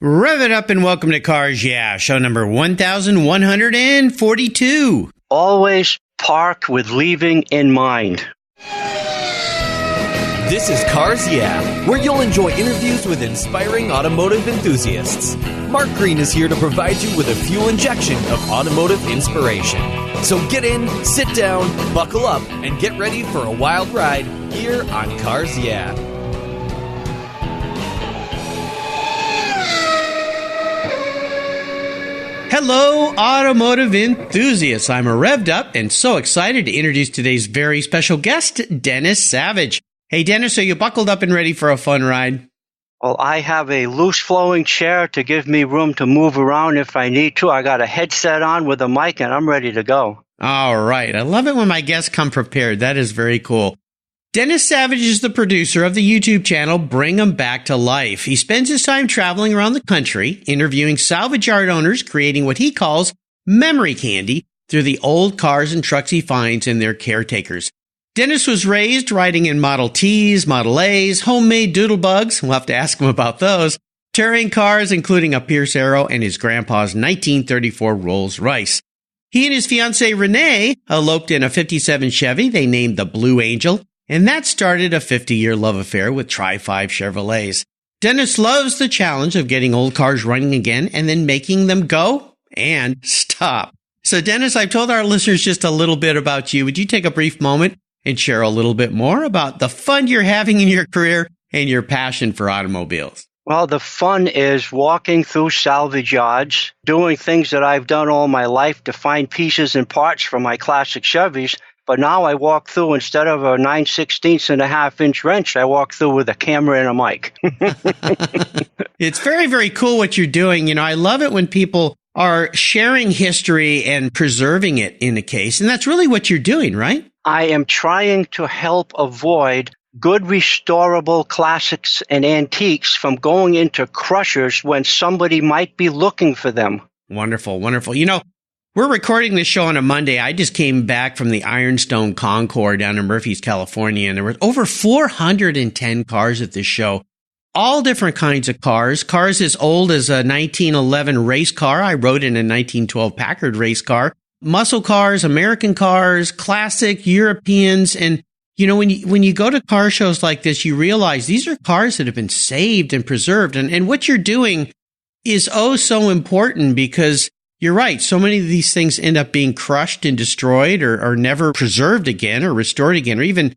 Rev it up and welcome to Cars Yeah, show number 1142. Always park with leaving in mind. This is Cars Yeah, where you'll enjoy interviews with inspiring automotive enthusiasts. Mark Green is here to provide you with a fuel injection of automotive inspiration. So get in, sit down, buckle up, and get ready for a wild ride here on Cars Yeah. Hello, automotive enthusiasts. I'm revved up and so excited to introduce today's very special guest, Dennis Savage. Hey, Dennis, are you buckled up and ready for a fun ride? Well, I have a loose flowing chair to give me room to move around if I need to. I got a headset on with a mic and I'm ready to go. All right. I love it when my guests come prepared. That is very cool. Dennis Savage is the producer of the YouTube channel Bring 'em Back to Life. He spends his time traveling around the country, interviewing salvage yard owners, creating what he calls memory candy through the old cars and trucks he finds and their caretakers. Dennis was raised riding in Model Ts, Model As, homemade doodlebugs, we'll have to ask him about those, touring cars including a Pierce Arrow and his grandpa's 1934 Rolls Royce. He and his fiancé Renee eloped in a 57 Chevy they named the Blue Angel, and that started a 50-year love affair with Tri-5 Chevrolets. Dennis loves the challenge of getting old cars running again and then making them go and stop. So Dennis, I've told our listeners just a little bit about you. Would you take a brief moment and share a little bit more about the fun you're having in your career and your passion for automobiles? Well, the fun is walking through salvage yards, doing things that I've done all my life to find pieces and parts for my classic Chevys. But now I walk through, instead of a 9/16 and a half inch wrench, I walk through with a camera and a mic. It's very, very cool what you're doing. You know, I love it when people are sharing history and preserving it in a case. And that's really what you're doing, right? I am trying to help avoid good restorable classics and antiques from going into crushers when somebody might be looking for them. Wonderful, wonderful. You know, we're recording this show on a Monday. I just came back from the Ironstone Concours down in Murphy's, California, and there were over 410 cars at this show. All different kinds of cars. Cars as old as a 1911 race car. I rode in a 1912 Packard race car. Muscle cars, American cars, classic, Europeans. And, you know, when you go to car shows like this, you realize these are cars that have been saved and preserved. And what you're doing is oh so important because you're right. So many of these things end up being crushed and destroyed or never preserved again or restored again, or even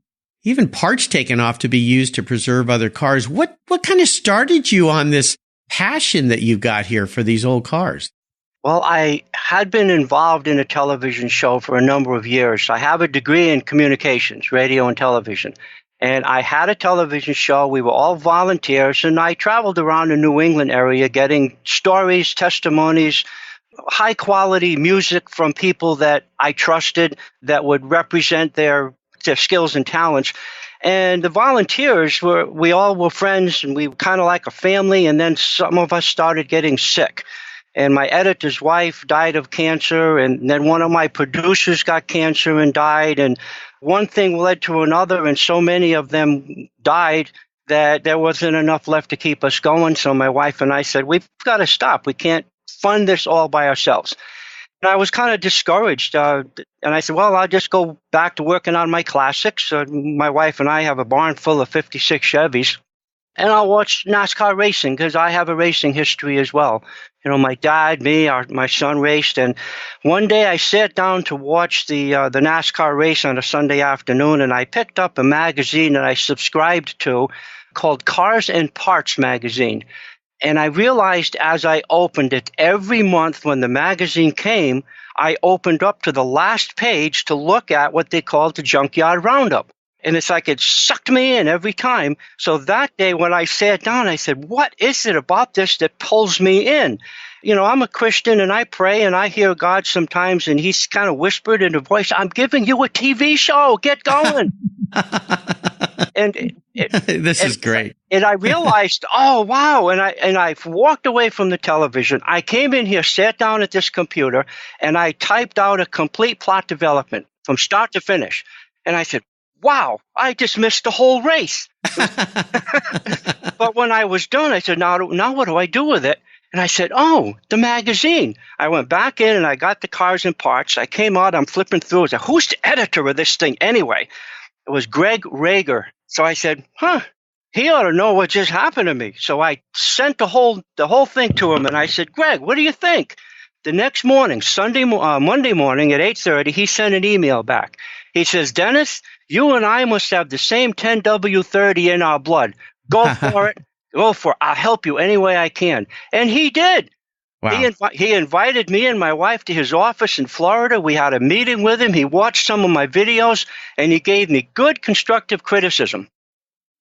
parts taken off to be used to preserve other cars. What kind of started you on this passion that you've got here for these old cars? Well, I had been involved in a television show for a number of years. I have a degree in communications, radio and television. And I had a television show. We were all volunteers, and I traveled around the New England area getting stories, testimonies, high-quality music from people that I trusted that would represent their skills and talents. And the volunteers, we all were friends, and we were kind of like a family, and then some of us started getting sick. And my editor's wife died of cancer, and then one of my producers got cancer and died, and one thing led to another, and so many of them died that there wasn't enough left to keep us going. So my wife and I said, we've got to stop. We can't fund this all by ourselves. And I was kind of discouraged. And I said, well, I'll just go back to working on my classics. My wife and I have a barn full of 56 Chevys. And I'll watch NASCAR racing because I have a racing history as well. You know, my dad, my son raced. And one day I sat down to watch the NASCAR race on a Sunday afternoon, and I picked up a magazine that I subscribed to called Cars and Parts magazine. And I realized as I opened it, every month when the magazine came, I opened up to the last page to look at what they called the Junkyard Roundup. And it's like it sucked me in every time. So that day when I sat down, I said, what is it about this that pulls me in? You know, I'm a Christian and I pray and I hear God sometimes, and he's kind of whispered in a voice, I'm giving you a TV show. Get going. This is great. And I realized, oh, wow. And I walked away from the television. I came in here, sat down at this computer, and I typed out a complete plot development from start to finish. And I said, wow, I just missed the whole race. But when I was done, I said, now what do I do with it? And I said, oh, the magazine. I went back in and I got the Cars and Parts. I came out, I'm flipping through. I said, who's the editor of this thing anyway? It was Greg Rager. So I said, he ought to know what just happened to me. So I sent the whole thing to him, and I said, Greg, what do you think? The next morning, Monday morning at 8:30, he sent an email back. He says, Dennis, you and I must have the same 10W30 in our blood. Go for it. Go for it. I'll help you any way I can. And he did. Wow. He invited me and my wife to his office in Florida. We had a meeting with him. He watched some of my videos, and he gave me good constructive criticism.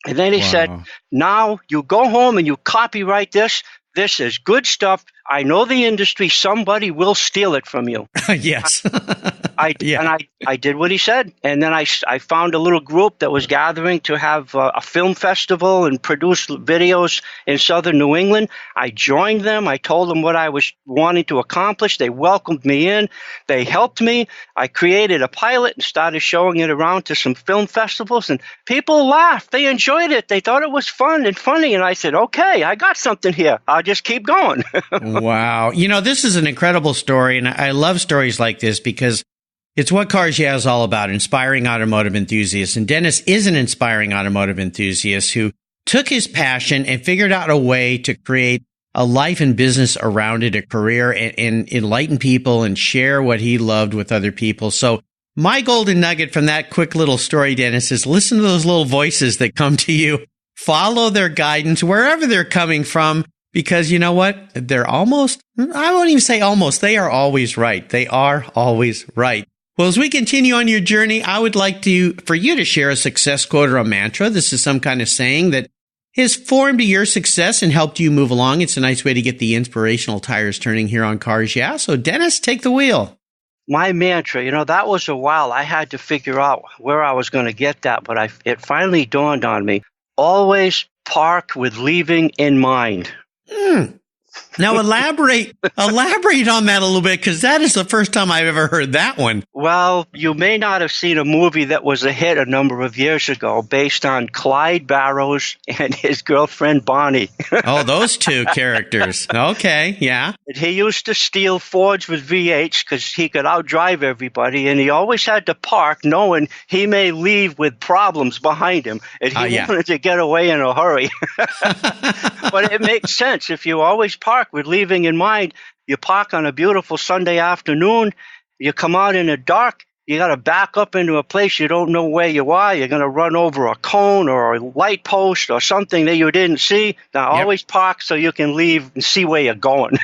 And then he said, now you go home and you copyright this. This is good stuff. I know the industry. Somebody will steal it from you. Yes. I did what he said. And then I found a little group that was gathering to have a film festival and produce videos in southern New England. I joined them. I told them what I was wanting to accomplish. They welcomed me in. They helped me. I created a pilot and started showing it around to some film festivals. And people laughed. They enjoyed it. They thought it was fun and funny. And I said, okay, I got something here. I'll just keep going. Wow. This is an incredible story, and I love stories like this because it's what Cars Yeah is all about, inspiring automotive enthusiasts. And Dennis is an inspiring automotive enthusiast who took his passion and figured out a way to create a life and business around it, a career, and enlighten people and share what he loved with other people. So my golden nugget from that quick little story, Dennis, is listen to those little voices that come to you. Follow their guidance wherever they're coming from. Because you know what? They're almost, I won't even say almost, they are always right. They are always right. Well, as we continue on your journey, I would like for you to share a success quote or a mantra. This is some kind of saying that has formed your success and helped you move along. It's a nice way to get the inspirational tires turning here on Cars Yeah. So Dennis, take the wheel. My mantra, that was a while. I had to figure out where I was going to get that, but it finally dawned on me. Always park with leaving in mind. Now elaborate on that a little bit, because that is the first time I've ever heard that one. Well, you may not have seen a movie that was a hit a number of years ago based on Clyde Barrows and his girlfriend Bonnie. Oh, those two characters. Okay, yeah. He used to steal Fords with V8s because he could outdrive everybody, and he always had to park knowing he may leave with problems behind him, and he wanted to get away in a hurry. But it makes sense. If you always park with leaving in mind, you park on a beautiful Sunday afternoon, you come out in the dark, you got to back up into a place you don't know where you are. You're going to run over a cone or a light post or something that you didn't see. Now, always park so you can leave and see where you're going.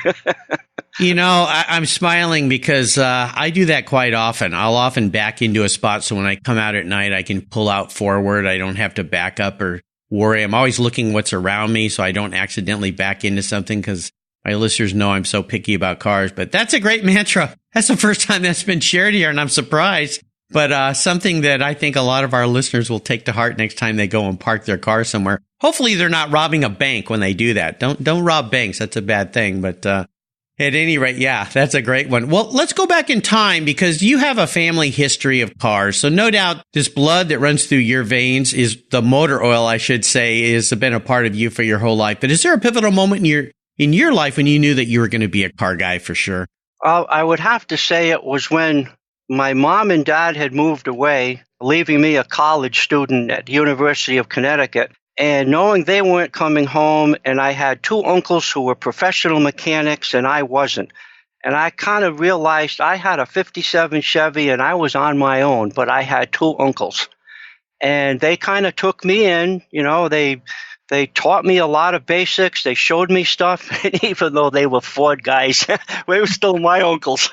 I'm smiling because I do that quite often. I'll often back into a spot so when I come out at night, I can pull out forward. I don't have to back up or worry. I'm always looking what's around me so I don't accidentally back into something because my listeners know I'm so picky about cars. But that's a great mantra. That's the first time that's been shared here, and I'm surprised. But something that I think a lot of our listeners will take to heart next time they go and park their car somewhere. Hopefully they're not robbing a bank when they do that. Don't rob banks. That's a bad thing. But at any rate, yeah, that's a great one. Well, let's go back in time because you have a family history of cars. So no doubt this blood that runs through your veins is the motor oil, I should say, has been a part of you for your whole life. But is there a pivotal moment in your life when you knew that you were going to be a car guy for sure? I would have to say it was when my mom and dad had moved away, leaving me a college student at the University of Connecticut. And knowing they weren't coming home, and I had two uncles who were professional mechanics and I wasn't. And I kind of realized I had a 57 Chevy and I was on my own, but I had two uncles. And they kind of took me in, they taught me a lot of basics. They showed me stuff. And even though they were Ford guys, they were still my uncles.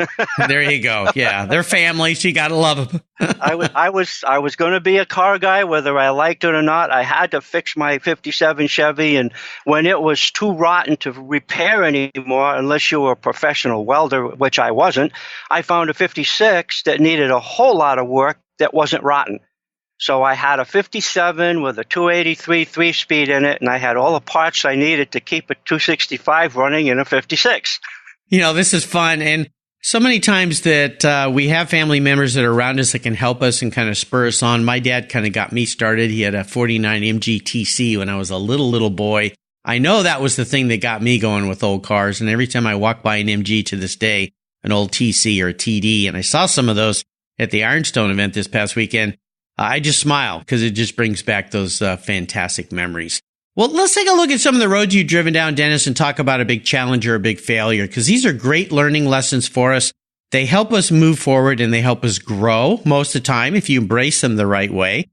There you go. Yeah, they're family, so you got to love them. I was going to be a car guy, whether I liked it or not. I had to fix my 57 Chevy. And when it was too rotten to repair anymore, unless you were a professional welder, which I wasn't, I found a 56 that needed a whole lot of work that wasn't rotten. So I had a 57 with a 283 3-speed in it, and I had all the parts I needed to keep a 265 running in a 56. This is fun. And so many times that we have family members that are around us that can help us and kind of spur us on. My dad kind of got me started. He had a 49 MGTC when I was a little boy. I know that was the thing that got me going with old cars. And every time I walk by an MG to this day, an old TC or a TD, and I saw some of those at the Ironstone event this past weekend, I just smile because it just brings back those fantastic memories. Well, let's take a look at some of the roads you've driven down, Dennis, and talk about a big challenge or a big failure, because these are great learning lessons for us. They help us move forward and they help us grow most of the time if you embrace them the right way.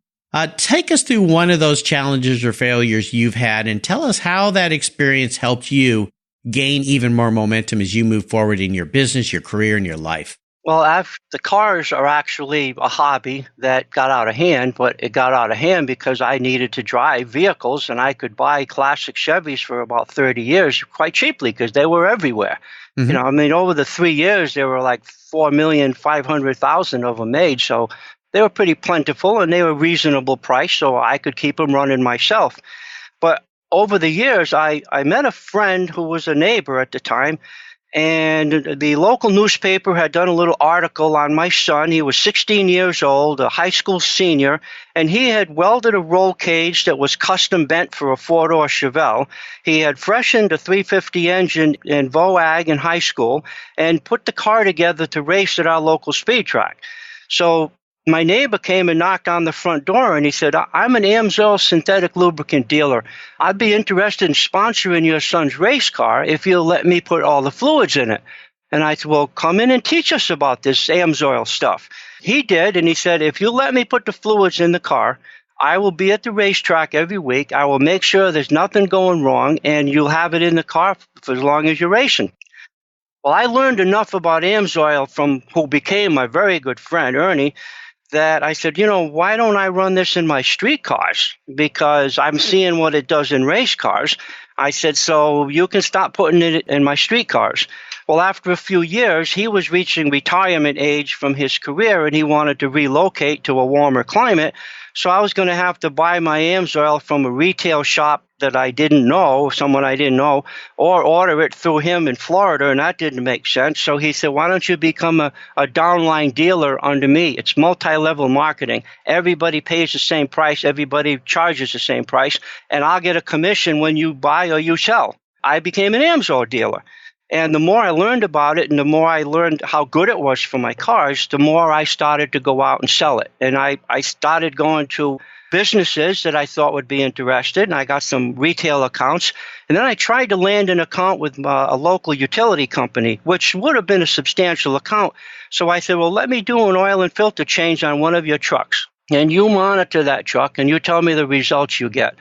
Take us through one of those challenges or failures you've had and tell us how that experience helped you gain even more momentum as you move forward in your business, your career, and your life. Well, the cars are actually a hobby that got out of hand, but it got out of hand because I needed to drive vehicles, and I could buy classic Chevys for about 30 years quite cheaply because they were everywhere. Mm-hmm. Over the 3 years, there were like 4,500,000 of them made, so they were pretty plentiful, and they were reasonable price, so I could keep them running myself. But over the years, I met a friend who was a neighbor at the time, and the local newspaper had done a little article on my son. He was 16 years old, a high school senior, and he had welded a roll cage that was custom bent for a four-door Chevelle. He had freshened a 350 engine in VOAG in high school and put the car together to race at our local speed track. So my neighbor came and knocked on the front door, and he said, I'm an AMSOIL synthetic lubricant dealer. I'd be interested in sponsoring your son's race car if you'll let me put all the fluids in it. And I said, well, come in and teach us about this AMSOIL stuff. He did, and he said, if you let me put the fluids in the car, I will be at the racetrack every week. I will make sure there's nothing going wrong, and you'll have it in the car for as long as you're racing. Well, I learned enough about AMSOIL from who became my very good friend, Ernie, that I said, why don't I run this in my street cars? Because I'm seeing what it does in race cars. I said, so you can stop putting it in my street cars. Well, after a few years, he was reaching retirement age from his career, and he wanted to relocate to a warmer climate. So I was going to have to buy my AMSOIL from a retail shop that I didn't know, someone I didn't know, or order it through him in Florida, and that didn't make sense. So he said, why don't you become a downline dealer under me? It's multi-level marketing. Everybody pays the same price. Everybody charges the same price, and I'll get a commission when you buy or you sell. I became an AMSOIL dealer. And the more I learned about it and the more I learned how good it was for my cars, the more I started to go out and sell it. And I started going to businesses that I thought would be interested, and I got some retail accounts. And then I tried to land an account with a local utility company, which would have been a substantial account. So I said, well, let me do an oil and filter change on one of your trucks. And you monitor that truck, and you tell me the results you get.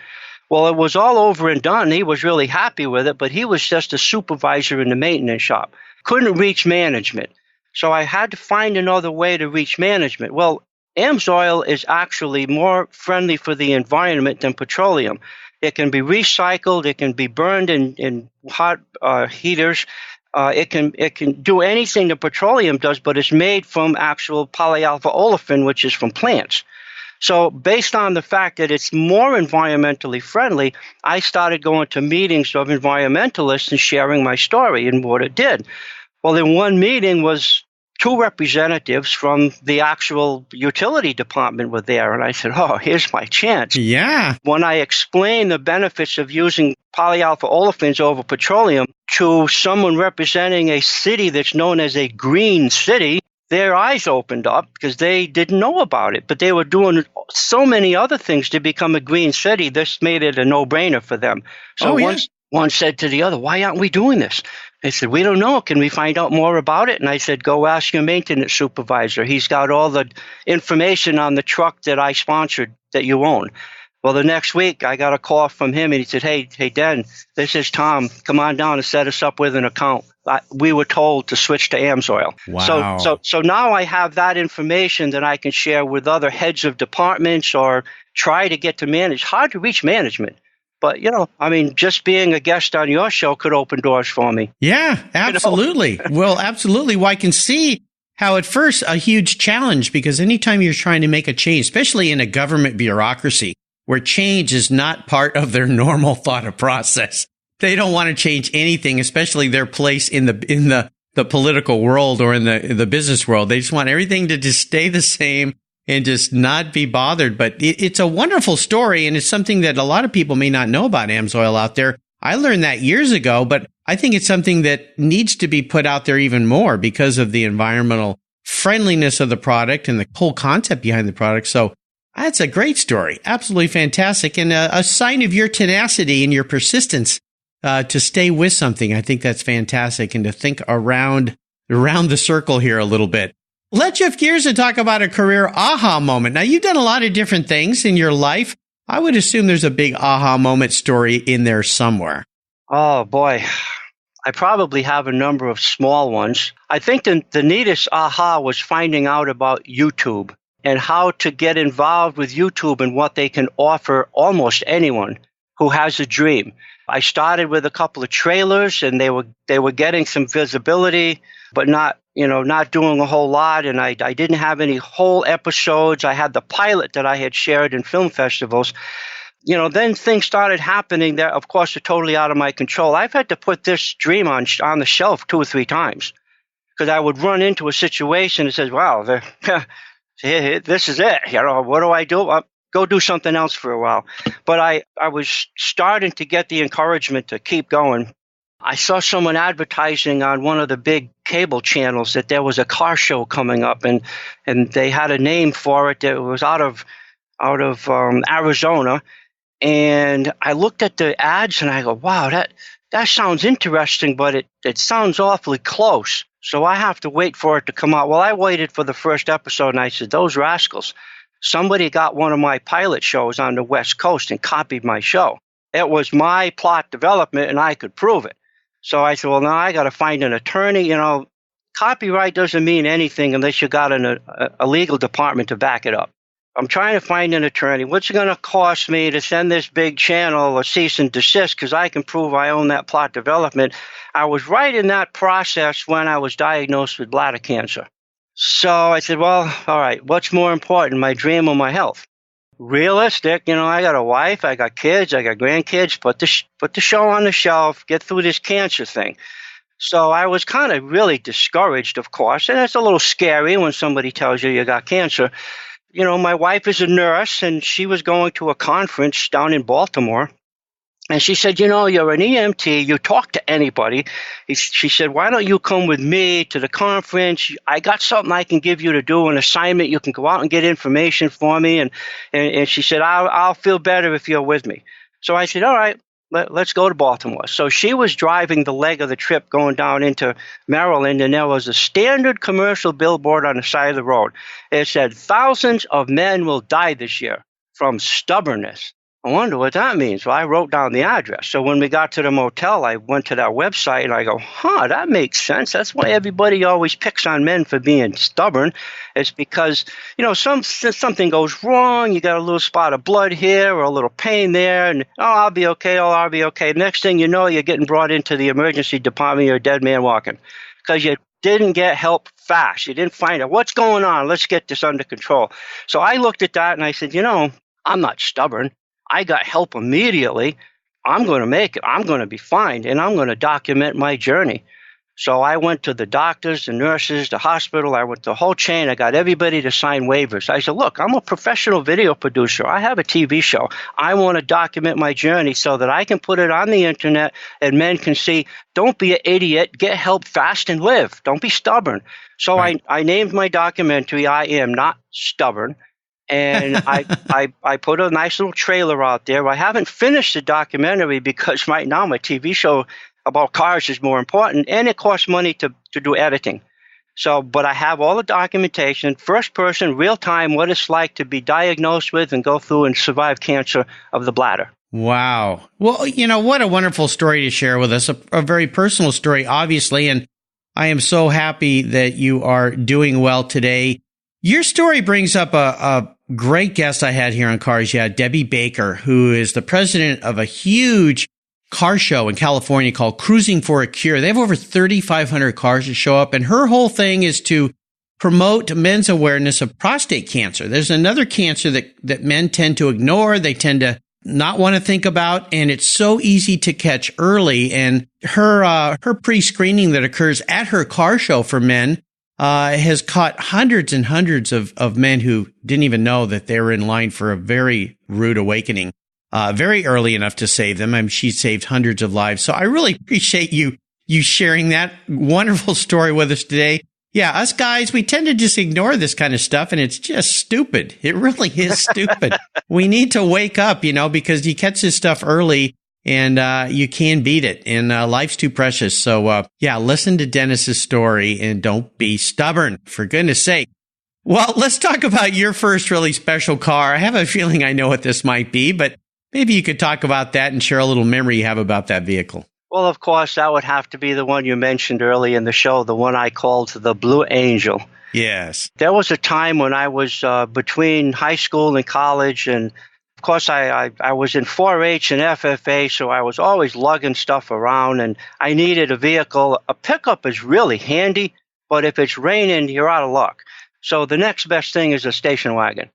Well, it was all over and done. He was really happy with it, but he was just a supervisor in the maintenance shop. Couldn't reach management. So I had to find another way to reach management. Well, AMSOIL is actually more friendly for the environment than petroleum. It can be recycled. It can be burned in hot heaters. It can do anything that petroleum does, but it's made from actual polyalpha olefin, which is from plants. So based on the fact that it's more environmentally friendly, I started going to meetings of environmentalists and sharing my story and what it did. Well, in one meeting was 2 representatives from the actual utility department were there. And I said, oh, here's my chance. Yeah. When I explained the benefits of using polyalpha olefins over petroleum to someone representing a city that's known as a green city, their eyes opened up because they didn't know about it, but they were doing so many other things to become a green city. This made it a no-brainer for them. So one said to the other, why aren't we doing this? They said, we don't know. Can we find out more about it? And I said, go ask your maintenance supervisor. He's got all the information on the truck that I sponsored that you own. Well, the next week, I got a call from him, and he said, hey, Den, this is Tom. Come on down and set us up with an account. We were told to switch to AMSOIL. Wow. So now I have that information that I can share with other heads of departments or try to get to manage. Hard to reach management. But, just being a guest on your show could open doors for me. Yeah, absolutely. Well, absolutely. Well, I can see how at first a huge challenge, because anytime you're trying to make a change, especially in a government bureaucracy, where change is not part of their normal thought process. They don't want to change anything, especially their place in the political world or in the business world. They just want everything to just stay the same and just not be bothered. But it's a wonderful story, and it's something that a lot of people may not know about AMSOIL out there. I learned that years ago, but I think it's something that needs to be put out there even more because of the environmental friendliness of the product and the whole concept behind the product. So that's a great story. Absolutely fantastic. And a sign of your tenacity and your persistence to stay with something. I think that's fantastic. And to think around the circle here a little bit. Let's shift gears and talk about a career aha moment. Now, you've done a lot of different things in your life. I would assume there's a big aha moment story in there somewhere. Oh, boy. I probably have a number of small ones. I think the neatest aha was finding out about YouTube and how to get involved with YouTube and what they can offer almost anyone who has a dream. I started with a couple of trailers, and they were getting some visibility, but not doing a whole lot. And I didn't have any whole episodes. I had the pilot that I had shared in film festivals. Then things started happening that, of course, are totally out of my control. I've had to put this dream on the shelf 2 or 3 times because I would run into a situation that says, wow, this is it. What do I do? Go do something else for a while. But I was starting to get the encouragement to keep going. I saw someone advertising on one of the big cable channels that there was a car show coming up, and they had a name for it. It was out of Arizona. And I looked at the ads and I go, wow, that sounds interesting, but it sounds awfully close. So I have to wait for it to come out. Well, I waited for the first episode and I said, those rascals, somebody got one of my pilot shows on the West Coast and copied my show. It was my plot development and I could prove it. So I said, well, now I got to find an attorney. Copyright doesn't mean anything unless you got a legal department to back it up. I'm trying to find an attorney. What's it going to cost me to send this big channel a cease and desist because I can prove I own that plot development? I was right in that process when I was diagnosed with bladder cancer. So I said, well, all right, what's more important, my dream or my health? Realistic, I got a wife, I got kids, I got grandkids, put the show on the shelf, get through this cancer thing. So I was kind of really discouraged, of course, and it's a little scary when somebody tells you got cancer. My wife is a nurse, and she was going to a conference down in Baltimore. And she said, you're an EMT, you talk to anybody. She said, why don't you come with me to the conference? I got something I can give you to do, an assignment. You can go out and get information for me. And she said, I'll feel better if you're with me. So I said, all right, let's go to Baltimore. So she was driving the leg of the trip going down into Maryland, and there was a standard commercial billboard on the side of the road. It said, thousands of men will die this year from stubbornness. I wonder what that means. Well, I wrote down the address. So when we got to the motel, I went to that website and I go, that makes sense. That's why everybody always picks on men for being stubborn. It's because, something goes wrong. You got a little spot of blood here or a little pain there. And, I'll be okay. I'll be okay. Next thing you know, you're getting brought into the emergency department. You're a dead man walking because you didn't get help fast. You didn't find out what's going on. Let's get this under control. So I looked at that and I said, I'm not stubborn. I got help immediately. I'm going to make it. I'm going to be fine, and I'm going to document my journey. So I went to the doctors, the nurses, the hospital. I went the whole chain. I got everybody to sign waivers. I said, look, I'm a professional video producer. I have a TV show. I want to document my journey so that I can put it on the internet and men can see, don't be an idiot. Get help fast and live. Don't be stubborn. So right. I named my documentary, I Am Not Stubborn. And I put a nice little trailer out there. I haven't finished the documentary because right now my TV show about cars is more important, and it costs money to do editing. So, but I have all the documentation, first person, real time, what it's like to be diagnosed with and go through and survive cancer of the bladder. Wow. Well, what a wonderful story to share with us, a very personal story, obviously, and I am so happy that you are doing well today. Your story brings up a great guest I had here on Cars Yeah, Debbie Baker, who is the president of a huge car show in California called Cruising for a Cure. They have over 3,500 cars that show up, and her whole thing is to promote men's awareness of prostate cancer. There's another cancer that men tend to ignore. They tend to not want to think about, and it's so easy to catch early. And her pre-screening that occurs at her car show for men has caught hundreds and hundreds of men who didn't even know that they were in line for a very rude awakening. very early enough to save them. I mean, she saved hundreds of lives. So I really appreciate you sharing that wonderful story with us today. Yeah, us guys, we tend to just ignore this kind of stuff, and it's just stupid. It really is stupid. We need to wake up, because you catch this stuff early and you can beat it, and life's too precious. So, listen to Dennis's story and don't be stubborn, for goodness sake. Well, let's talk about your first really special car. I have a feeling I know what this might be, but maybe you could talk about that and share a little memory you have about that vehicle. Well, of course, that would have to be the one you mentioned early in the show, the one I called the Blue Angel. Yes. There was a time when I was between high school and college, and of course, I was in 4-H and FFA, so I was always lugging stuff around, and I needed a vehicle. A pickup is really handy, but if it's raining, you're out of luck. So the next best thing is a station wagon.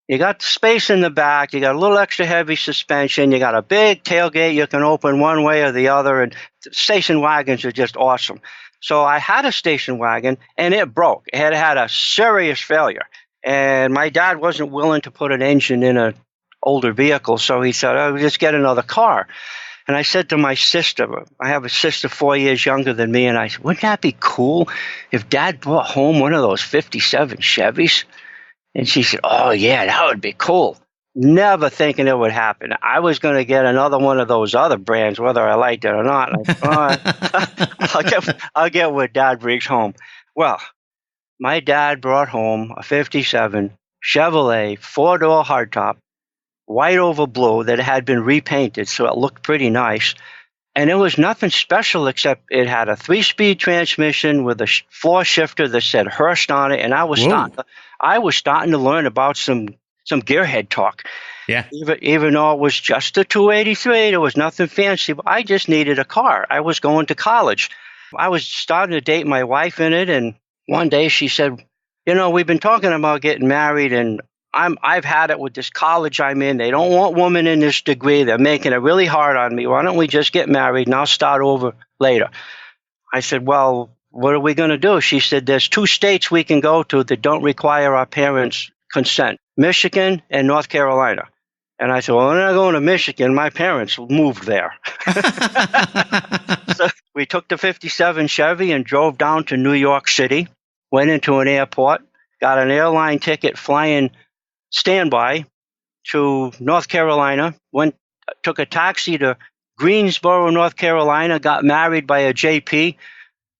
You got space in the back, you got a little extra heavy suspension, you got a big tailgate you can open one way or the other, and station wagons are just awesome. So I had a station wagon, and it broke. It had a serious failure, and my dad wasn't willing to put an engine in an older vehicle, so he said, "Oh, just get another car." And I said to my sister, I have a sister 4 years younger than me, and I said, "Wouldn't that be cool if Dad brought home one of those 57 Chevys?" And she said, "Oh, yeah, that would be cool." Never thinking it would happen. I was going to get another one of those other brands, whether I liked it or not. I'll get what Dad brings home. Well, my dad brought home a 57 Chevrolet 4-door hardtop, white over blue, that had been repainted, so it looked pretty nice. And it was nothing special except it had a 3-speed transmission with a floor shifter that said Hurst on it, and I was starting to learn about some gearhead talk. Yeah. Even though it was just a 283, there was nothing fancy, but I just needed a car. I was going to college. I was starting to date my wife in it, and one day she said, "We've been talking about getting married, and I've had it with this college I'm in. They don't want women in this degree. They're making it really hard on me. Why don't we just get married and I'll start over later?" I said, "Well, what are we going to do?" She said, "There's 2 states we can go to that don't require our parents' consent, Michigan and North Carolina." And I said, "Well, we're not going to Michigan. My parents moved there." So we took the 57 Chevy and drove down to New York City, went into an airport, got an airline ticket flying standby to North Carolina, took a taxi to Greensboro, North Carolina, got married by a JP.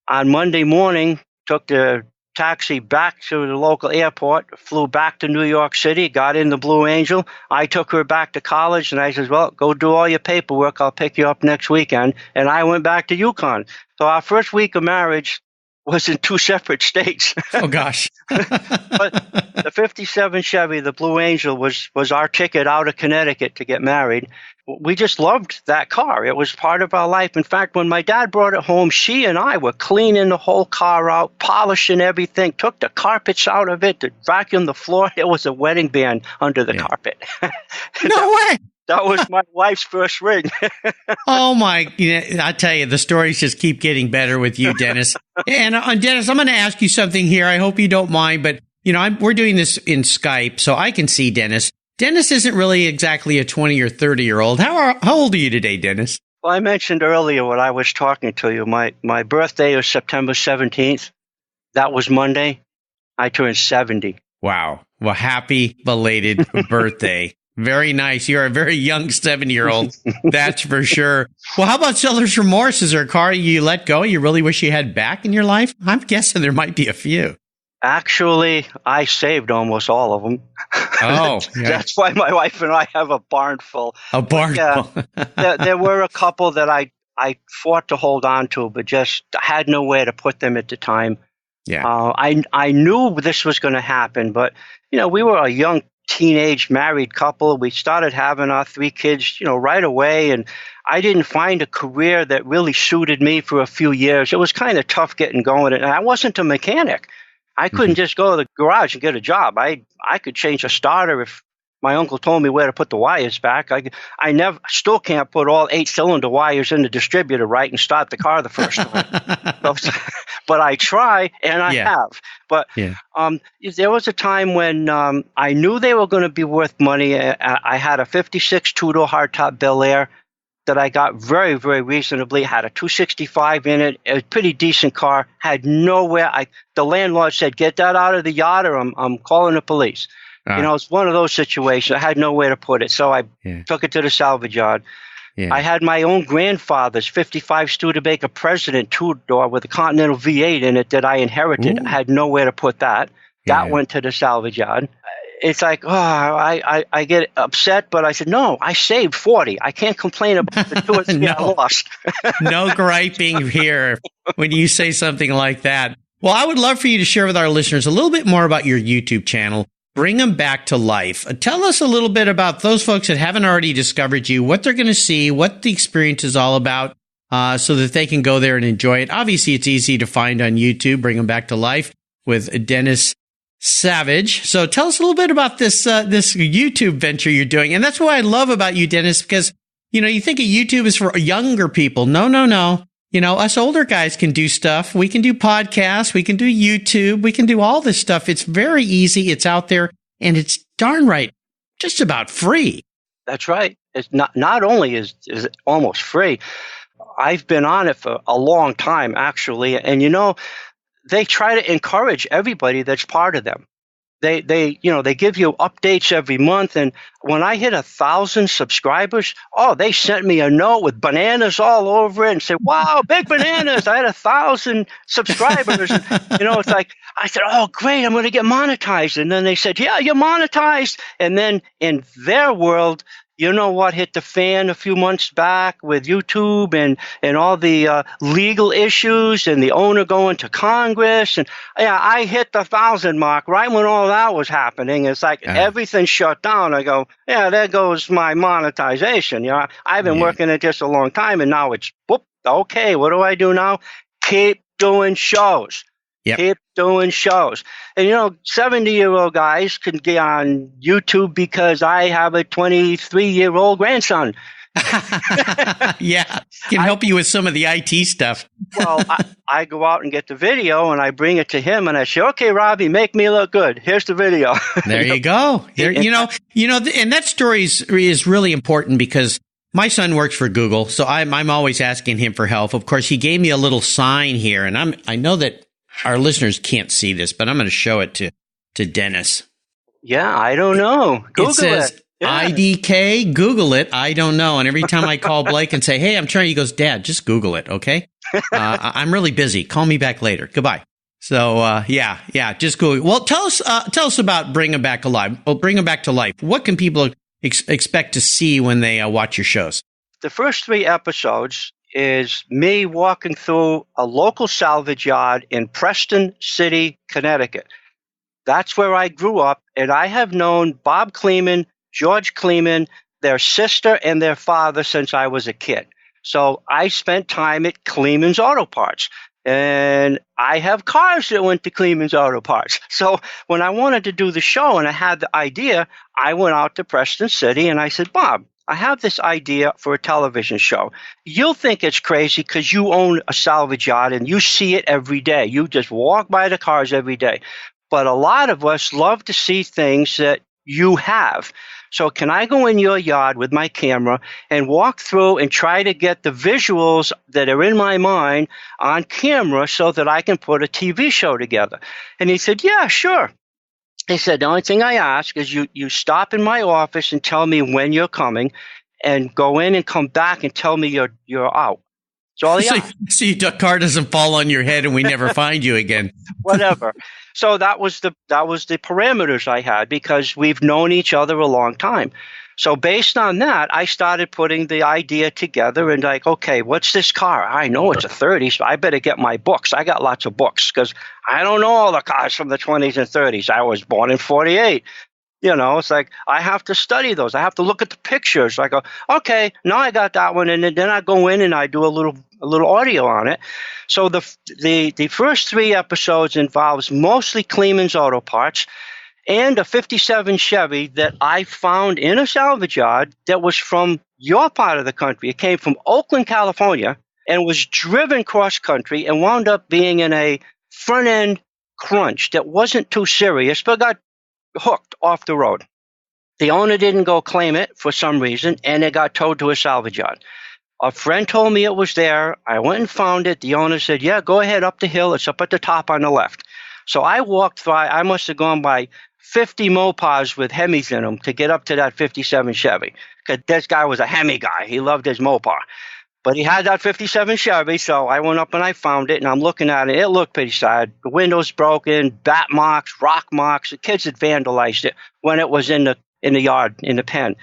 On Monday morning, took the taxi back to the local airport, flew back to New York City, got in the Blue Angel. I took her back to college, and I said, "Well, go do all your paperwork. I'll pick you up next weekend." And I went back to Yukon. So our first week of marriage was in 2 separate states. Oh, gosh. But the 57 Chevy, the Blue Angel, was our ticket out of Connecticut to get married. We just loved that car. It was part of our life. In fact, when my dad brought it home, she and I were cleaning the whole car out, polishing everything, took the carpets out of it, to vacuum the floor. It was a wedding band under the carpet. No way. That was my wife's first ring. Oh, my. I tell you, the stories just keep getting better with you, Dennis. And Dennis, I'm going to ask you something here. I hope you don't mind, but we're doing this in Skype, so I can see Dennis. Dennis isn't really exactly a 20 or 30-year-old. How old are you today, Dennis? Well, I mentioned earlier when I was talking to you, my birthday is September 17th. That was Monday. I turned 70. Wow. Well, happy belated birthday. Very nice. You're a very young 70-year-old. That's for sure. Well, how about seller's remorse? Is there a car you let go you really wish you had back in your life? I'm guessing there might be a few. Actually, I saved almost all of them. Oh, yeah. That's why my wife and I have a barn full. A barn full. There were a couple that I fought to hold on to, but just had nowhere to put them at the time. Yeah. I knew this was going to happen, but we were a young teenage married couple. We started having our 3 kids, right away, and I didn't find a career that really suited me for a few years. It was kind of tough getting going, and I wasn't a mechanic. I couldn't just go to the garage and get a job. I could change a starter if my uncle told me where to put the wires back. I still can't put all 8-cylinder wires in the distributor right and start the car the first time. but I try, and I have. But there was a time when I knew they were going to be worth money. I had a 56 two-door hardtop Bel Air that I got very, very reasonably, had a 265 in it, a pretty decent car, had nowhere. The landlord said, get that out of the yard or I'm calling the police. It's one of those situations. I had nowhere to put it, so I took it to the salvage yard. Yeah. I had my own grandfather's 55 Studebaker President two-door with a Continental V8 in it that I inherited. Ooh. I had nowhere to put that. That went to the salvage yard. It's like, I get upset, but I said, no, I saved 40. I can't complain about the 2 or 3 I lost. No griping here when you say something like that. Well, I would love for you to share with our listeners a little bit more about your YouTube channel, Bring Them Back to Life. Tell us a little bit about those folks that haven't already discovered you, what they're going to see, what the experience is all about, so that they can go there and enjoy it. Obviously, it's easy to find on YouTube, Bring Them Back to Life with Dennis Savage. So tell us a little bit about this YouTube venture you're doing. And that's what I love about you, Dennis, because, you think of YouTube is for younger people. No. Us older guys can do stuff. We can do podcasts. We can do YouTube. We can do all this stuff. It's very easy. It's out there, and it's darn right just about free. That's right. It's not only is it almost free. I've been on it for a long time, actually. And, they try to encourage everybody that's part of them. They give you updates every month. And when I hit 1,000 subscribers, they sent me a note with bananas all over it and said, wow, big bananas. I had 1,000 subscribers. And, it's like, I said, oh, great, I'm going to get monetized. And then they said, yeah, you're monetized. And then in their world, you know what hit the fan a few months back with YouTube and all the legal issues and the owner going to Congress. And I hit the 1,000 mark right when all that was happening. It's like everything shut down. I go, there goes my monetization. I've been working at this a long time, and now it's, whoop, okay, what do I do now? Keep doing shows. Yep. Keep doing shows. And, 70-year-old guys can get on YouTube because I have a 23-year-old grandson. Yeah. Can help you with some of the IT stuff. Well, I go out and get the video, and I bring it to him, and I say, okay, Robbie, make me look good. Here's the video. There you go. And that story is really important because my son works for Google, so I'm always asking him for help. Of course, he gave me a little sign here, and I know that our listeners can't see this, but I'm going to show it to Dennis. Yeah, I don't know. Google it. Says Yeah. IDK, Google it. I don't know. And every time I call Blake and say, hey, I'm trying, he goes, Dad, just Google it, okay? I'm really busy. Call me back later. Goodbye. So, just Google. Well, tell us about Bring Them Back to Life. Well, Bring Them Back to Life. What can people expect to see when they watch your shows? The first 3 episodes is me walking through a local salvage yard in Preston City, Connecticut. That's where I grew up, and I have known Bob Kleeman, George Kleeman, their sister, and their father since I was a kid. So I spent time at Kleeman's Auto Parts, and I have cars that went to Kleeman's Auto Parts. So when I wanted to do the show and I had the idea, I went out to Preston City, and I said, Bob, I have this idea for a television show. You'll think it's crazy because you own a salvage yard and you see it every day. You just walk by the cars every day. But a lot of us love to see things that you have. So can I go in your yard with my camera and walk through and try to get the visuals that are in my mind on camera so that I can put a TV show together? And he said, yeah, sure. He said, the only thing I ask is you stop in my office and tell me when you're coming and go in and come back and tell me you're out. So your car doesn't fall on your head and we never find you again. Whatever. So that was the parameters I had because we've known each other a long time. So based on that, I started putting the idea together and like, okay, what's this car? I know it's a 30, so I better get my books. I got lots of books because I don't know all the cars from the 20s and 30s. I was born in 48. It's like I have to study those. I have to look at the pictures. I go, okay, now I got that one, and then I go in and I do a little audio on it. So the first 3 episodes involves mostly Kleeman's Auto Parts and a 57 Chevy that I found in a salvage yard that was from your part of the country. It came from Oakland, California, and was driven cross country and wound up being in a front end crunch that wasn't too serious, but got hooked off the road. The owner didn't go claim it for some reason, and it got towed to a salvage yard. A friend told me it was there. I went and found it. The owner said, yeah, go ahead up the hill. It's up at the top on the left. So I walked by. I must have gone by 50 Mopars with Hemis in them to get up to that 57 Chevy. Because this guy was a Hemi guy. He loved his Mopar. But he had that 57 Chevy, so I went up and I found it, and I'm looking at it. It looked pretty sad. The windows broken, bat marks, rock marks. The kids had vandalized it when it was in the yard, in the pen.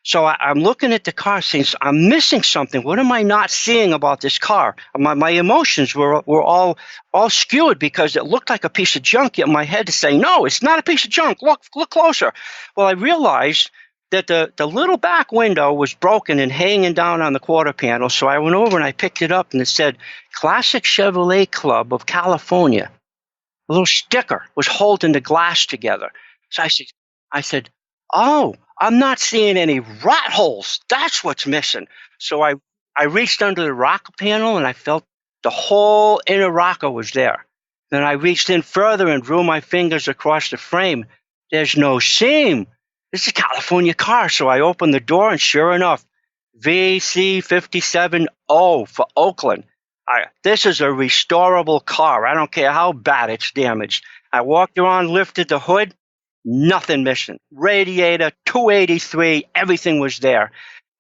So I'm looking at the car saying, I'm missing something. What am I not seeing about this car? My emotions were all skewed because it looked like a piece of junk, yet my head is saying, no, it's not a piece of junk. Look closer. Well, I realized that the little back window was broken and hanging down on the quarter panel. So I went over and I picked it up, and it said, Classic Chevrolet Club of California. A little sticker was holding the glass together. So I said, oh, I'm not seeing any rat holes. That's what's missing. So I reached under the rocker panel, and I felt the whole inner rocker was there. Then I reached in further and drew my fingers across the frame. There's no seam. This is a California car. So I opened the door, and sure enough, VC570 for Oakland. This is a restorable car. I don't care how bad it's damaged. I walked around, lifted the hood. Nothing missing. Radiator, 283, everything was there.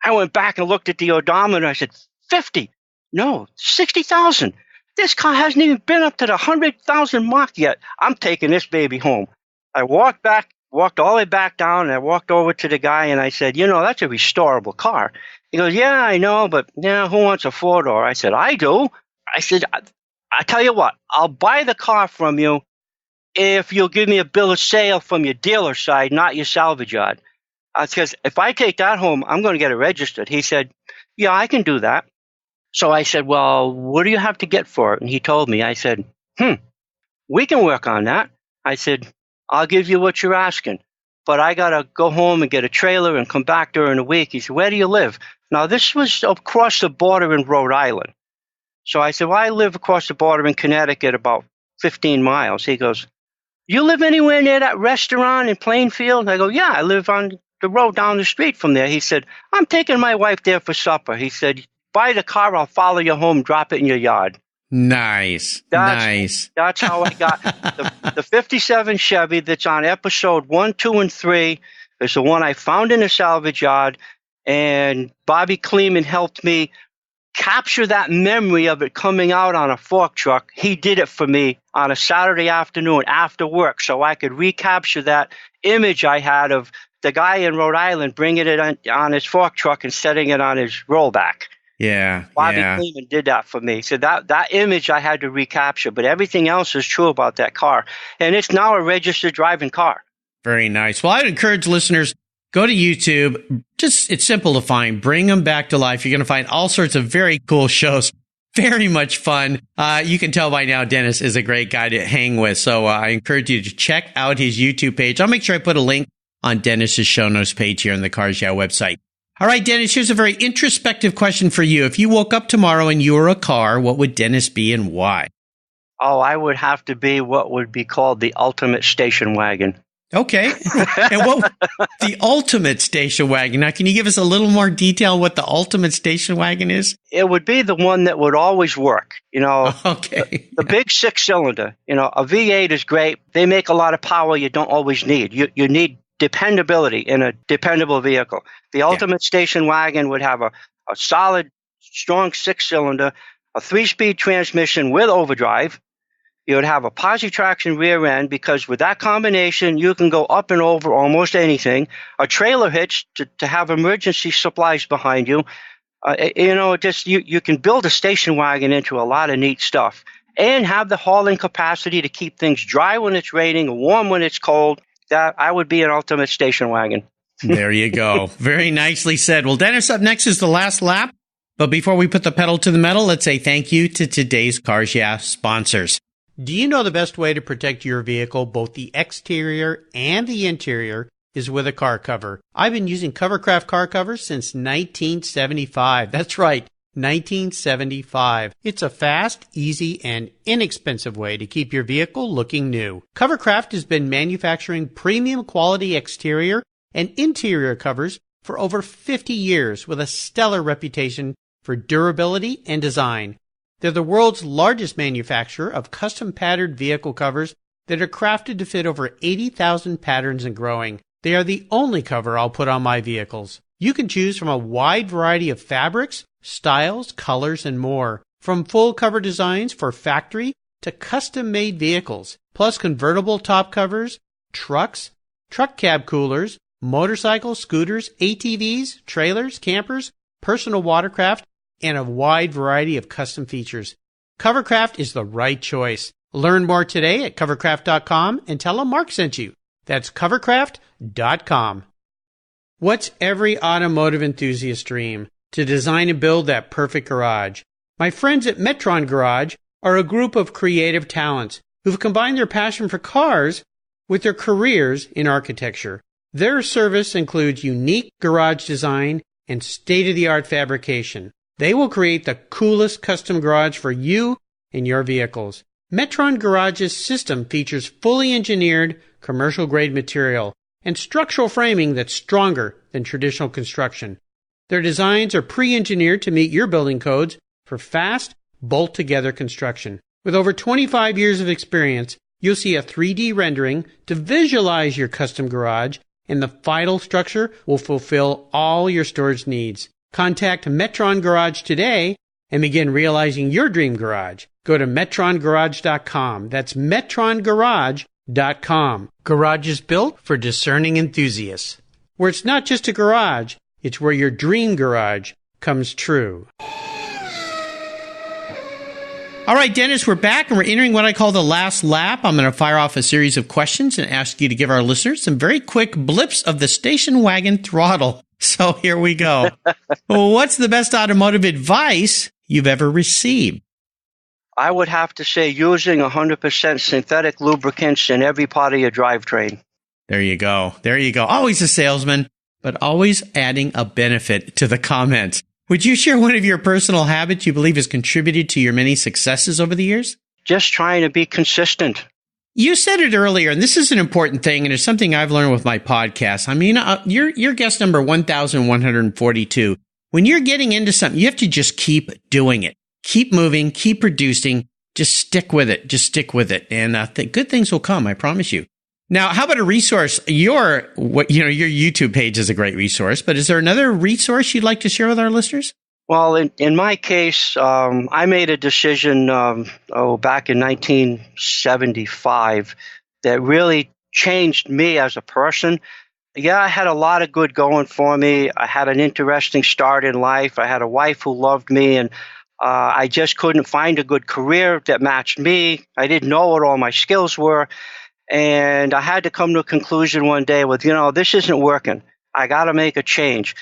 I went back and looked at the odometer. I said, 50. No, 60,000. This car hasn't even been up to the 100,000 mark yet. I'm taking this baby home. I walked all the way back down, and I walked over to the guy, and I said, that's a restorable car. He goes, yeah, I know, but who wants a four-door? I said, I do. I said, I tell you what, I'll buy the car from you if you'll give me a bill of sale from your dealer side, not your salvage yard. Because if I take that home, I'm going to get it registered. He said, yeah, I can do that. So I said, well, what do you have to get for it? And he told me. I said, we can work on that. I said, I'll give you what you're asking, but I got to go home and get a trailer and come back during the week. He said, where do you live? Now, this was across the border in Rhode Island. So I said, well, I live across the border in Connecticut, about 15 miles. He goes, you live anywhere near that restaurant in Plainfield? I go, yeah, I live on the road down the street from there. He said, I'm taking my wife there for supper. He said, buy the car, I'll follow you home, drop it in your yard. Nice. That's how I got the 57 Chevy that's on episode 1, 2, and 3. Is the one I found in a salvage yard, and Bobby Kleeman helped me capture that memory of it coming out on a fork truck. He did it for me on a Saturday afternoon after work, so I could recapture that image I had of the guy in Rhode Island bringing it on his fork truck and setting it on his rollback. Yeah. Bobby Kleeman did that for me. So that image I had to recapture, but everything else is true about that car. And it's now a registered driving car. Very nice. Well, I'd encourage listeners, go to YouTube. It's simple to find. Bring them back to life. You're going to find all sorts of very cool shows. Very much fun. You can tell by now Dennis is a great guy to hang with. So I encourage you to check out his YouTube page. I'll make sure I put a link on Dennis's show notes page here on the Cars Yeah website. All right, Dennis, here's a very introspective question for you. If you woke up tomorrow and you were a car, what would Dennis be and why? Oh, I would have to be what would be called the ultimate station wagon. Okay. And what the ultimate station wagon? Now, can you give us a little more detail on what the ultimate station wagon is? It would be the one that would always work. Okay. The big 6-cylinder. A V8 is great. They make a lot of power you don't always need. You need dependability in a dependable vehicle. The ultimate station wagon would have a solid, strong 6-cylinder, a 3-speed transmission with overdrive. You would have a posi-traction rear end, because with that combination, you can go up and over almost anything. A trailer hitch to have emergency supplies behind you. You can build a station wagon into a lot of neat stuff, and have the hauling capacity to keep things dry when it's raining, warm when it's cold. That I would be an ultimate station wagon. There you go. Very nicely said. Well, Dennis, up next is the last lap. But before we put the pedal to the metal, let's say thank you to today's Cars Yeah sponsors. Do you know the best way to protect your vehicle, both the exterior and the interior, is with a car cover? I've been using Covercraft car covers since 1975. That's right. 1975. It's a fast, easy, and inexpensive way to keep your vehicle looking new. Covercraft has been manufacturing premium quality exterior and interior covers for over 50 years with a stellar reputation for durability and design. They're the world's largest manufacturer of custom patterned vehicle covers that are crafted to fit over 80,000 patterns and growing. They are the only cover I'll put on my vehicles. You can choose from a wide variety of fabrics, styles, colors, and more. From full cover designs for factory to custom-made vehicles, plus convertible top covers, trucks, truck cab coolers, motorcycles, scooters, ATVs, trailers, campers, personal watercraft, and a wide variety of custom features. Covercraft is the right choice. Learn more today at covercraft.com and tell them Mark sent you. That's covercraft.com. What's every automotive enthusiast's dream? To design and build that perfect garage. My friends at Metron Garage are a group of creative talents who've combined their passion for cars with their careers in architecture. Their service includes unique garage design and state-of-the-art fabrication. They will create the coolest custom garage for you and your vehicles. Metron Garage's system features fully engineered commercial-grade material and structural framing that's stronger than traditional construction. Their designs are pre-engineered to meet your building codes for fast, bolt-together construction. With over 25 years of experience, you'll see a 3D rendering to visualize your custom garage, and the final structure will fulfill all your storage needs. Contact Metron Garage today and begin realizing your dream garage. Go to metrongarage.com. That's metrongarage.com. Garage is built for discerning enthusiasts. Where it's not just a garage, it's where your dream garage comes true. All right, Dennis, we're back and we're entering what I call the last lap. I'm going to fire off a series of questions and ask you to give our listeners some very quick blips of the station wagon throttle. So here we go. Well, what's the best automotive advice you've ever received? I would have to say using 100% synthetic lubricants in every part of your drivetrain. There you go. There you go. Always a salesman, but always adding a benefit to the comments. Would you share one of your personal habits you believe has contributed to your many successes over the years? Just trying to be consistent. You said it earlier, and this is an important thing, and it's something I've learned with my podcast. I mean, you're guest number 1,142. When you're getting into something, you have to just keep doing it. Keep moving, keep producing, just stick with it. Just stick with it. And good things will come, I promise you. Now, how about a resource? Your YouTube page is a great resource, but is there another resource you'd like to share with our listeners? Well, in my case, I made a decision back in 1975 that really changed me as a person. Yeah, I had a lot of good going for me. I had an interesting start in life. I had a wife who loved me, and I just couldn't find a good career that matched me. I didn't know what all my skills were. And I had to come to a conclusion one day with, this isn't working. I got to make a change.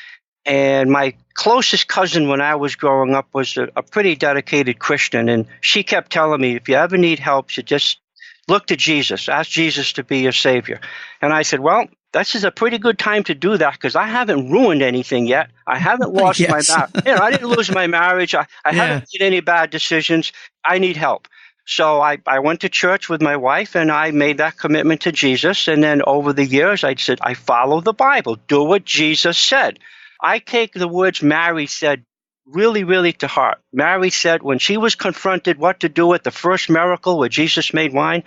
And my closest cousin when I was growing up was a pretty dedicated Christian. And she kept telling me, if you ever need help, you just look to Jesus. Ask Jesus to be your savior. And I said, well, this is a pretty good time to do that because I haven't ruined anything yet. I haven't lost my marriage. I didn't lose my marriage. I haven't made any bad decisions. I need help. So I went to church with my wife, and I made that commitment to Jesus. And then over the years, I said, I follow the Bible. Do what Jesus said. I take the words Mary said really, really to heart. Mary said when she was confronted what to do at the first miracle where Jesus made wine,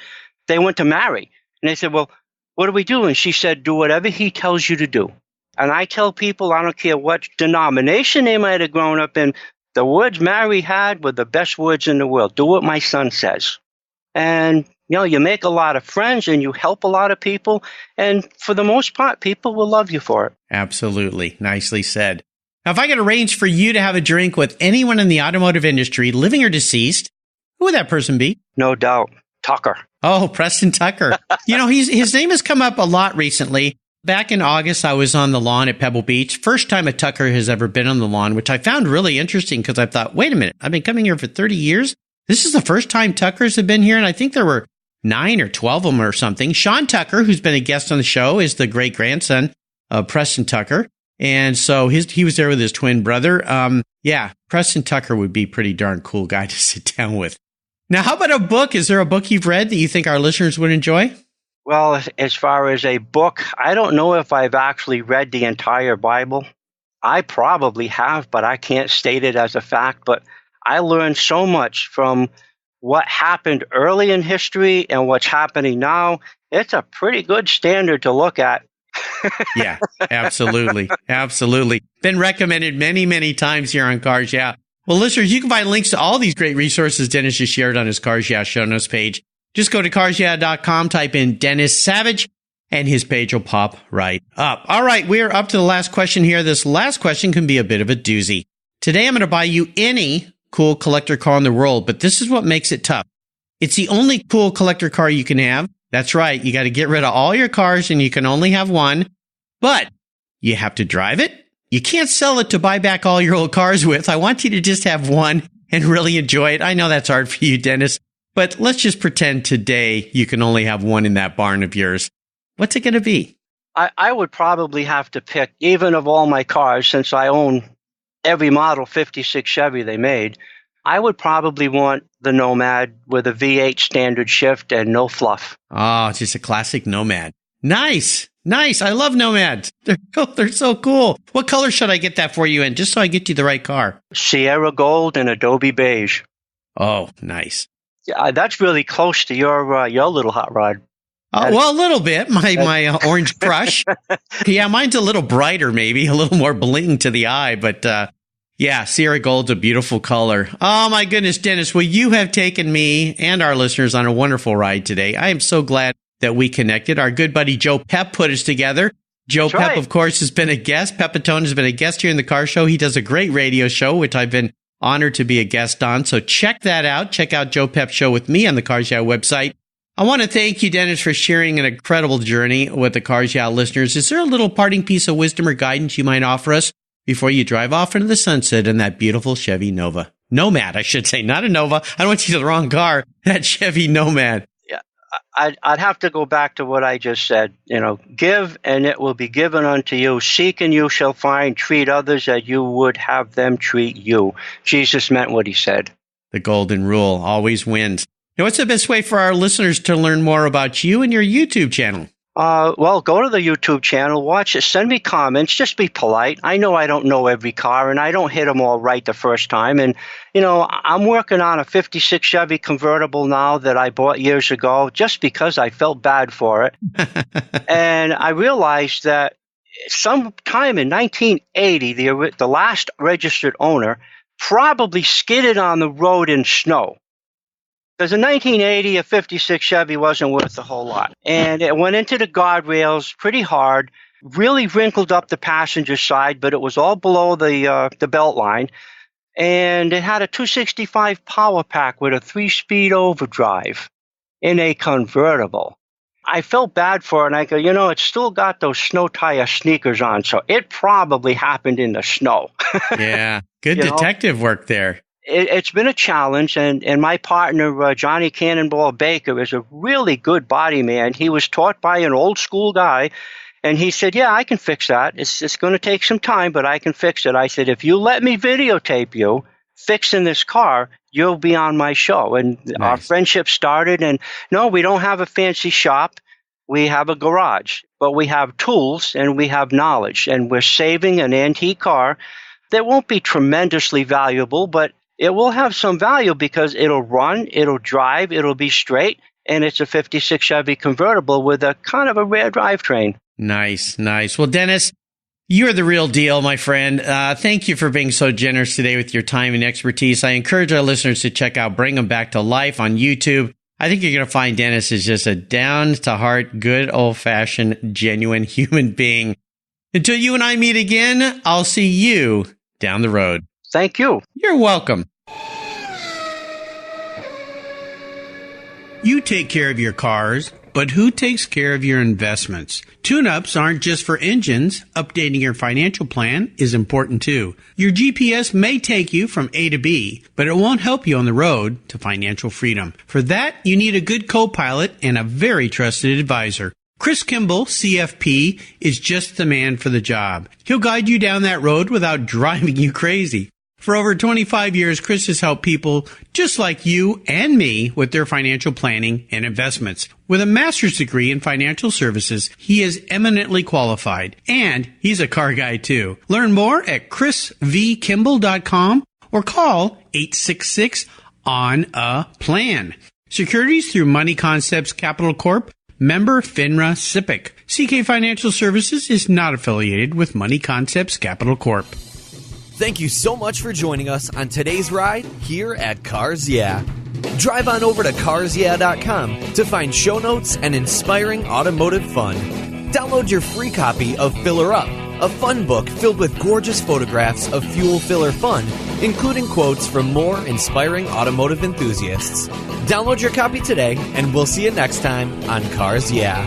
they went to Mary. And they said, well, what do we do? And she said, do whatever he tells you to do. And I tell people, I don't care what denomination they might have grown up in, the words Mary had were the best words in the world. Do what my son says. And, you make a lot of friends and you help a lot of people. And for the most part, people will love you for it. Absolutely. Nicely said. Now, if I could arrange for you to have a drink with anyone in the automotive industry, living or deceased, who would that person be? No doubt. Tucker. Oh, Preston Tucker. His name has come up a lot recently. Back in August, I was on the lawn at Pebble Beach. First time a Tucker has ever been on the lawn, which I found really interesting because I thought, wait a minute, I've been coming here for 30 years. This is the first time Tuckers have been here, and I think there were 9 or 12 of them or something. Sean Tucker, who's been a guest on the show, is the great-grandson of Preston Tucker. And so he was there with his twin brother. Yeah, Preston Tucker would be a pretty darn cool guy to sit down with. Now, how about a book? Is there a book you've read that you think our listeners would enjoy? Well, as far as a book, I don't know if I've actually read the entire Bible. I probably have, but I can't state it as a fact. But I learned so much from what happened early in history and what's happening now. It's a pretty good standard to look at. Yeah, absolutely. Absolutely. Been recommended many, many times here on Cars Yeah. Well, listeners, you can find links to all these great resources Dennis just shared on his Cars Yeah show notes page. Just go to carsyeah.com, type in Dennis Savage, and his page will pop right up. All right, we're up to the last question here. This last question can be a bit of a doozy. Today, I'm going to buy you any cool collector car in the world, but this is what makes it tough. It's the only cool collector car you can have. That's right. You got to get rid of all your cars and you can only have one, but you have to drive it. You can't sell it to buy back all your old cars with. I want you to just have one and really enjoy it. I know that's hard for you, Dennis, but let's just pretend today you can only have one in that barn of yours. What's it going to be? I would probably have to pick, even of all my cars, since I own every model 56 Chevy they made, I would probably want the Nomad with a V8 standard shift and no fluff. Oh, just a classic Nomad. Nice. Nice. I love Nomads. They're so cool. What color should I get that for you in, just so I get you the right car? Sierra Gold and Adobe Beige. Oh, nice. Yeah, that's really close to your little hot rod. Well, a little bit. My orange crush. Yeah, mine's a little brighter, maybe a little more bling to the eye, but yeah, Sierra Gold's a beautiful color. Oh my goodness, Dennis, well, you have taken me and our listeners on a wonderful ride today. I am so glad that we connected. Our good buddy Joe Pep put us together. Joe Pep, of course, has been a guest. Pepitone has been a guest here in the car show. He does a great radio show, which I've been honored to be a guest on. So check that out. Check out Joe Pep's show with me on the Cars Yeah website. I want to thank you, Dennis, for sharing an incredible journey with the Cars Yeah listeners. Is there a little parting piece of wisdom or guidance you might offer us before you drive off into the sunset in that beautiful Chevy Nova? Nomad, I should say, not a Nova. I don't want you to the wrong car. That Chevy Nomad. Yeah, I'd have to go back to what I just said. Give and it will be given unto you. Seek and you shall find. Treat others as you would have them treat you. Jesus meant what he said. The golden rule always wins. Now, what's the best way for our listeners to learn more about you and your YouTube channel? Well, go to the YouTube channel, watch it, send me comments, just be polite. I know I don't know every car, and I don't hit them all right the first time. And, I'm working on a 56 Chevy convertible now that I bought years ago just because I felt bad for it. And I realized that sometime in 1980, the last registered owner probably skidded on the road in snow. Because in 1980, a 56 Chevy wasn't worth a whole lot. And it went into the guardrails pretty hard, really wrinkled up the passenger side, but it was all below the belt line. And it had a 265 power pack with a 3-speed overdrive in a convertible. I felt bad for it, and I go, it's still got those snow tire sneakers on, so it probably happened in the snow. Yeah, good detective work there. It's been a challenge, and my partner, Johnny Cannonball Baker, is a really good body man. He was taught by an old school guy, and he said, yeah, I can fix that. It's going to take some time, but I can fix it. I said, if you let me videotape you fixing this car, you'll be on my show. And our friendship started, and no, we don't have a fancy shop. We have a garage, but we have tools and we have knowledge, and we're saving an antique car that won't be tremendously valuable, but it will have some value because it'll run, it'll drive, it'll be straight, and it's a 56 Chevy convertible with a kind of a rare drivetrain. Nice. Well, Dennis, you're the real deal, my friend. Thank you for being so generous today with your time and expertise. I encourage our listeners to check out Bring 'Em Back to Life on YouTube. I think you're going to find Dennis is just a down-to-heart, good old-fashioned, genuine human being. Until you and I meet again, I'll see you down the road. Thank you. You're welcome. You take care of your cars, but who takes care of your investments? Tune-ups aren't just for engines. Updating your financial plan is important too. Your GPS may take you from A to B, but it won't help you on the road to financial freedom. For that, you need a good co-pilot and a very trusted advisor. Chris Kimball, CFP, is just the man for the job. He'll guide you down that road without driving you crazy. For over 25 years, Chris has helped people just like you and me with their financial planning and investments. With a master's degree in financial services, he is eminently qualified, and he's a car guy too. Learn more at chrisvkimball.com or call 866-ON-A-PLAN. Securities through Money Concepts Capital Corp. Member FINRA SIPC. CK Financial Services is not affiliated with Money Concepts Capital Corp. Thank you so much for joining us on today's ride here at Cars Yeah. Drive on over to carsyeah.com to find show notes and inspiring automotive fun. Download your free copy of Filler Up, a fun book filled with gorgeous photographs of fuel filler fun, including quotes from more inspiring automotive enthusiasts. Download your copy today, and we'll see you next time on Cars Yeah.